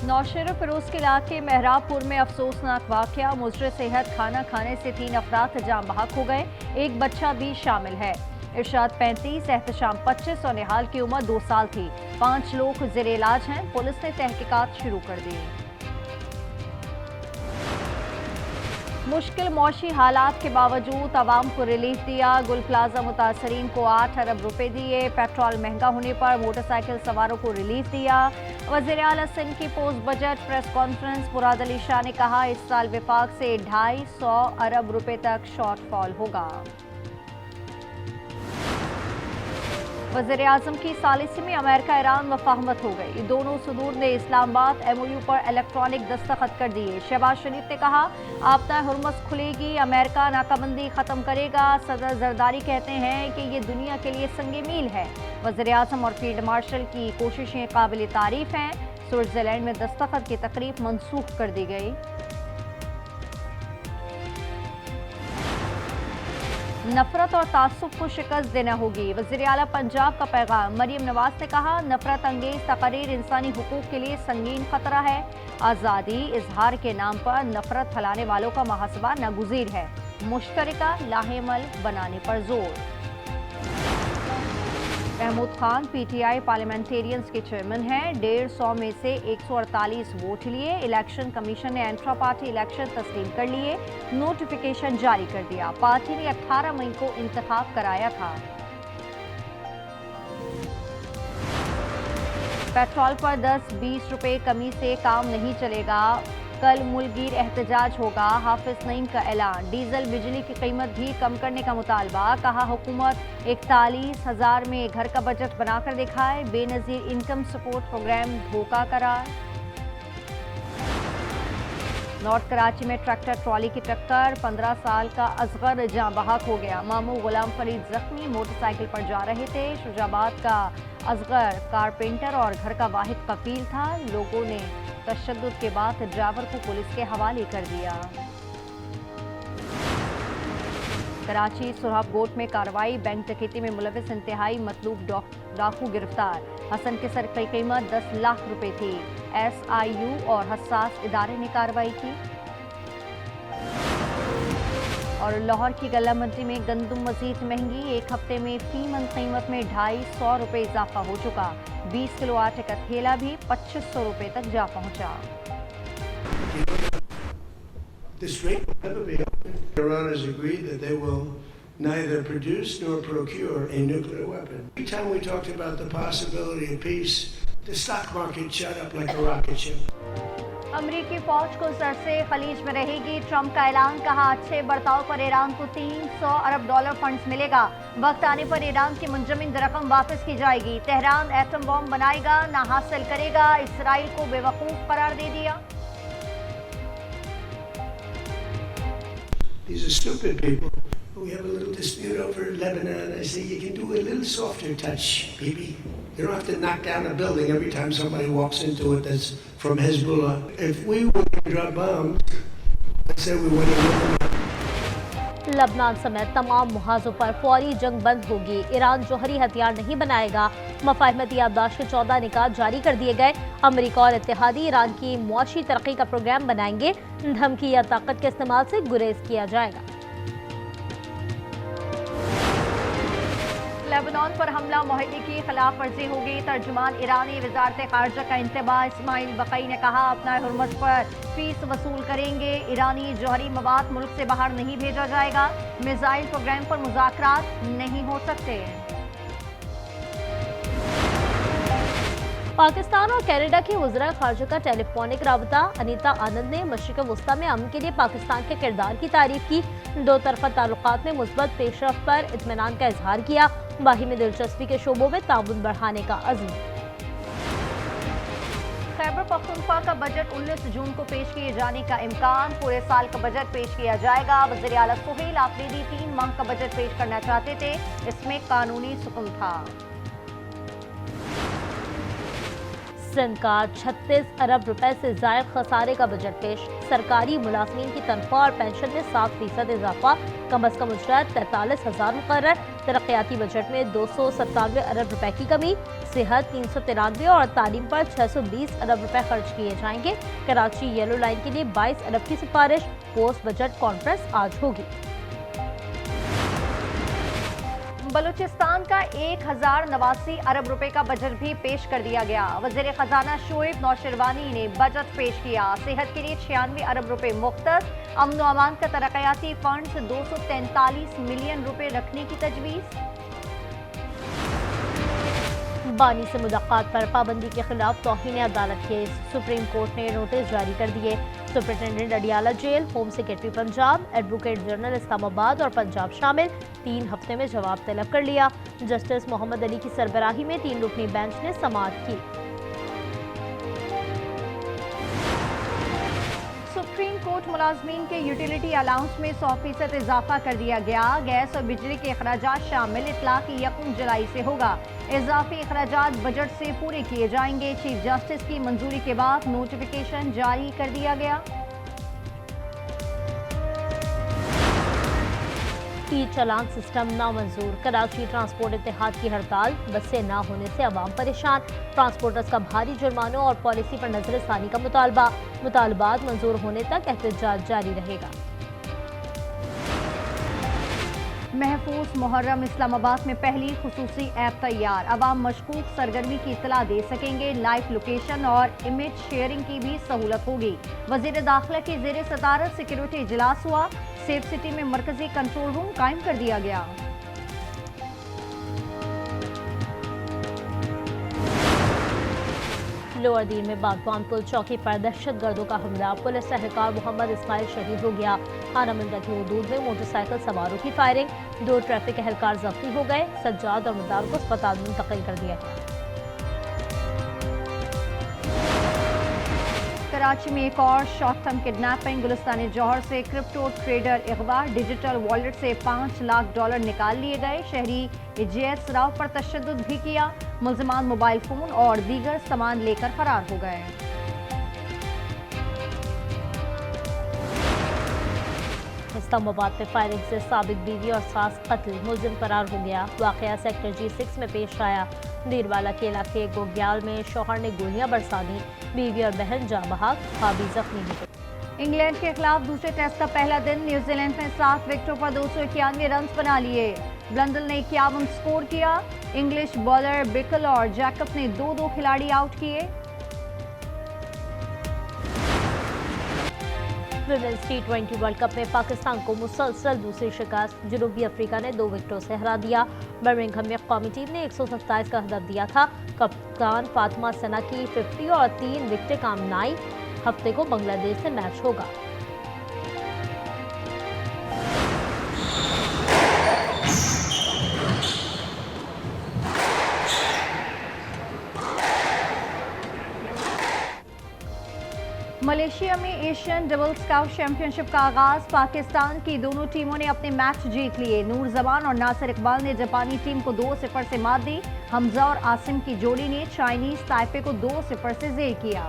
नौशेरा फिरोज के इलाके मेहराबपुर में अफसोसनाक वाकया। मुजरे सेहत खाना खाने से 3 अफराद जाम बहक हो गए, एक बच्चा भी शामिल है। इरशाद 35, एहतशाम 25 और निहाल की उम्र 2 साल थी। 5 लोग जेर इलाज हैं। पुलिस ने तहकीकात शुरू कर दी। मुश्किल मौशी हालात के बावजूद आवाम को रिलीफ दिया। गुल प्लाजा मुतासरीन को 8 अरब रुपए दिए। पेट्रोल महंगा होने पर मोटरसाइकिल सवारों को रिलीफ दिया। वज़ीर आला सिंध की post budget press conference. Murad Ali Shah ने कहा, इस साल विफाक से 250 अरब रुपए तक शॉर्टफॉल होगा। वज़ीर आज़म की सालिसी में अमेरिका ईरान मुफाहमत हो गई। दोनों सदूर ने इस्लामाबाद MOU पर इलेक्ट्रॉनिक दस्तखत कर दिए। शहबाज शरीफ ने कहा, आपदा हुर्मुज़ खुलेगी, अमेरिका नाकाबंदी खत्म करेगा। सदर जरदारी कहते हैं कि ये दुनिया के लिए संगे मील है। वज़ीर आज़म और फील्ड मार्शल की कोशिशें काबिल तारीफ हैं। स्विट्जरलैंड में दस्तखत की तकरीब मनसूख कर दी गई। नफरत और तासुब को शिकस्त देना होगी, वज़ीर आला पंजाब का पैगाम। मरियम नवाज ने कहा, नफरत अंगेज तकरीर इंसानी हुकूक के लिए संगीन खतरा है। आज़ादी इजहार के नाम पर नफरत फैलाने वालों का मुहासबा नागुज़ीर है। मुश्तरका लाहेमल बनाने पर जोर। महमूद खान PTI पार्लियामेंटेरियंस के चेयरमैन हैं। 150 में से 148 वोट लिए। इलेक्शन कमीशन ने इंट्रा पार्टी इलेक्शन तस्लीम कर लिए। नोटिफिकेशन जारी कर दिया। पार्टी ने 18 मई को इंतखाब कराया था। पेट्रोल पर 10-20 रुपए कमी से काम नहीं चलेगा। कल मुल्कगीर एहतजाज होगा। हाफिज नईम का ऐलान। डीजल बिजली की कीमत भी कम करने का मुतालबा। कहा, हुकूमत 41,000 में घर का बजट बनाकर दिखाए। बेनजीर इनकम सपोर्ट प्रोग्राम धोखा करार। नॉर्थ कराची में ट्रैक्टर ट्रॉली की टक्कर। 15 साल का असगर जाँ बहक हो गया। मामू गुलाम फरीद जख्मी, मोटरसाइकिल पर जा रहे थे। शुजाबाद का असगर कारपेंटर और घर का वाहिद कफील था। लोगों ने तशद्दुद के बाद ड्राइवर को पुलिस के हवाले कर दिया। कराची सुरहाबगोट में कार्रवाई। बैंक डकैती में मुलविस इंतहाई मतलूब डाकू गिरफ्तार। हसन के सर की कीमत 10 लाख रुपए थी। SIU और हसास इदारे ने कार्रवाई की। और लाहौर की गल्ला मंडी में गंदम मजीद महंगी। एक हफ्ते में फी मन कीमत में 250 रुपए इजाफा हो चुका। 20 किलो आटे का थैला भी 2500 रुपए तक जा पहुंचा। Iran has agreed that they will neither produce nor procure a nuclear weapon. Every time we talked about the possibility of peace, the stock market shot up like a rocket ship. अमरीकी फौज को सरसे खलीज में रहेगी। Trump का ऐलान। कहा, अच्छे बर्ताव पर ईरान को $300 अरब फंड्स मिलेगा। वक्त आने पर ईरान की मुंजमद रकम वापस की जाएगी। तेहरान एटम बॉम्ब बनाएगा ना हासिल करेगा। इसराइल को बेवकूफ करार दे दिया। These are stupid people. We have a little dispute over Lebanon. I say, you can do a little softer touch, baby. You don't have to knock down a building every time somebody walks into it that's from Hezbollah. If we were to drop bombs, let's say we went to लबनान समेत तमाम मुहाजों पर फौरी जंग बंद होगी। Iran जौहरी हथियार नहीं बनाएगा। मफाहमती याददाश्त के 14 निकात जारी कर दिए गए। अमेरिका और इत्तेहादी ईरान की मुआशी तरक्की का प्रोग्राम बनाएंगे। धमकी या ताकत के इस्तेमाल से गुरेज किया जाएगा। लेबनान पर हमला मुआहदे की खिलाफ वर्जी होगी। तर्जुमान ईरानी वजारत खारजा का इंतबा इस्माइल बकई ने कहा, अपना हुर्मुज़ पर फीस वसूल करेंगे। ईरानी जौहरी मवाद मुल्क से बाहर नहीं भेजा जाएगा। मिसाइल प्रोग्राम पर मुज़ाकरात नहीं हो सकते। पाकिस्तान और कनाडा के वज़ीर ख़ारजा का टेलीफोनिक राबता। अनीता आनंद ने मशरिक़ वस्ता में अमन के लिए पाकिस्तान के किरदार की तारीफ की। दो तरफ़ा ताल्लुकात में मुस्बत पेशरफ्त पर इत्मीनान का इजहार किया। बाहिमी दिलचस्पी के शोबों में ताउन बढ़ाने का अज़्म। खैबर पख्तूनख्वा का बजट 19 जून को पेश किए जाने का इम्कान। पूरे साल का बजट पेश किया जाएगा। वज़ीर आला सुहेल आफरीदी 3 माह का बजट पेश करना चाहते थे। इसमें कानूनी सुकून था। सिंध का 36 अरब रुपए से ज़ायद खसारे का बजट पेश। सरकारी मुलाजमीन की तनख्वाह और पेंशन में 7% इजाफा। कम अज कम उजरत 43,000 मुकर्रर। तरक्याती बजट में 297 अरब रुपए की कमी, सेहत 393 और तालीम पर 620 अरब रुपए खर्च किए जाएंगे। कराची येलो लाइन के लिए 22 अरब की सिफारिश। पोस्ट बजट कॉन्फ्रेंस आज होगी। बलूचिस्तान का 1089 अरब रुपए का बजट भी पेश कर दिया गया। वजीर खजाना शोएब नौशरवानी ने बजट पेश किया। सेहत के लिए 96 अरब रुपए मुख्तस। अमन व अमान का तरक्याती फंड 243 मिलियन रुपए रखने की तजवीज़। बानी से मुलाकात पर पाबंदी के खिलाफ तौहीन अदालत केस, सुप्रीम कोर्ट ने नोटिस जारी कर दिए। Superintendent Adiala jail, home secretary Punjab, advocate general Islamabad और पंजाब शामिल 3 हफ्ते में जवाब तलब कर लिया। जस्टिस मोहम्मद अली की सरबराही में 3 रुकनी बेंच ने समाअत की। सुप्रीम कोर्ट मुलाजमीन के यूटिलिटी अलाउंस में 100% इजाफा कर दिया गया। गैस और बिजली के अखराजात शामिल इतलाक़ी 1 जुलाई से होगा। इजाफी अखराजात बजट से पूरे किए जाएंगे। चीफ जस्टिस की मंजूरी के बाद नोटिफिकेशन जारी कर दिया गया। ई चालान सिस्टम नामंजूर, कराची ट्रांसपोर्ट इत्तेहाद की हड़ताल, बसें ना होने से अवाम परेशान। ट्रांसपोर्टर्स का भारी जुर्मानों और पॉलिसी पर नजरसानी का मुतालबा। मुतालबात मंजूर होने तक एहतजाज जारी रहेगा। महफूज मुहर्रम, इस्लामाबाद में पहली खुसूसी ऐप तैयार। अवाम मशकूक सरगर्मी की इतला दे सकेंगे। लाइव लोकेशन और इमेज शेयरिंग की भी सहूलत होगी। वजीर दाखिला की ज़ेर सदारत सिक्योरिटी इजलास हुआ। सेफ सिटी में मरकजी कंट्रोल रूम कायम कर दिया गया। लोअर दीन में बागवान पुल चौकी पर दहशतगर्दों का हमला, पुलिस एहलकार मोहम्मद इस्माइल शहीद हो गया। खाना मंदा की हदूद में मोटरसाइकिल सवारों की फायरिंग, 2 ट्रैफिक एहलकार जख्मी हो गए। सज्जाद और मुदार को अस्पताल में मुंतकिल कर दिया गया। कराची में एक और शॉर्ट टर्म किडनैपिंग, गुलिस्तान जौहर से क्रिप्टो ट्रेडर अगवा, डिजिटल वॉलेट से $5 लाख निकाल लिए गए। शहरी इजेस राव पर तशद्दुद भी किया। मुल्जिमान मोबाइल फोन और दीगर सामान लेकर फरार हो गए। इस्लामाबाद में फायरिंग से साबिक बीवी और सास कत्ल, मुलजिम फरार हो गया। वाकया सेक्टर G6 में पेश आया। दीरवाला के इलाके गोग्याल में शौहर ने गोलियां बरसा दी, बीवी और बहन जाँ बहक, भाभी जख्मी हो गई। इंग्लैंड के खिलाफ दूसरे टेस्ट का पहला दिन, न्यूजीलैंड ने 7 विकेटों पर 291 रन बना लिए। ब्लंडल ने 51 स्कोर किया। इंग्लिश बॉलर बिकल और जैकब ने 2-2 खिलाड़ी आउट किए। विमेंस T20 वर्ल्ड कप में पाकिस्तान को मुसलसल दूसरी शिकस्त, जनूबी अफ्रीका ने 2 विकेटों से हरा दिया। बर्मिंघम में कौमी टीम ने 127 का हदफ दिया था। कप्तान फातिमा सना की 50 और 3 विकेटें काम नाई। हफ्ते को बांग्लादेश से मैच होगा। मलेशिया में एशियन डबल स्काउट चैंपियनशिप का आगाज, पाकिस्तान की दोनों टीमों ने अपने मैच जीत लिए। नूर जमान और नासिर इकबाल ने जापानी टीम को 2-0 से मात दी। हमजा और आसिम की जोड़ी ने चाइनीज ताइपे को 2-0 से ज़ेर किया।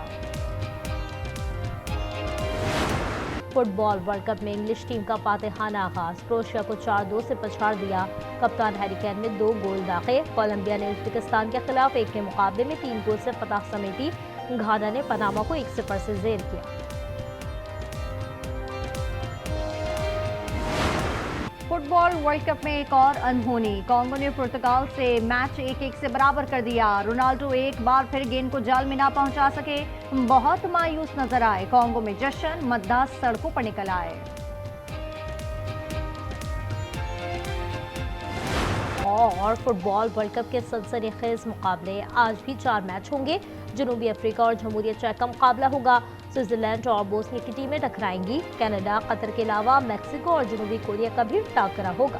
फुटबॉल वर्ल्ड कप में इंग्लिश टीम का फातिहाना आगाज, क्रोएशिया को 4-2 से पछाड़ दिया। कप्तान हैरी केन ने 2 गोल दागे। कोलंबिया ने उज्बेकिस्तान के खिलाफ 1 के मुकाबले में 3 गोल से फतह समेटी। घाना ने पनामा को 1-0 से ज़ेर किया। फुटबॉल वर्ल्ड कप में एक और अनहोनी, कांगो ने पुर्तगाल से मैच 1-1 से बराबर कर दिया। रोनाल्डो एक बार फिर गेंद को जाल में ना पहुंचा सके, बहुत मायूस नजर आए। कांगो में जश्न, मतदार सड़कों पर निकल आए। और फुटबॉल वर्ल्ड कप के सनसनीखेज मुकाबले, आज भी 4 मैच होंगे। जनूबी अफ्रीका और जमहूरियत चेक का मुकाबला होगा। स्विट्जरलैंड और बोस्निया की टीमें टकराएंगी। कनाडा, कतर के अलावा मैक्सिको और जनूबी कोरिया का भी टाकरा होगा।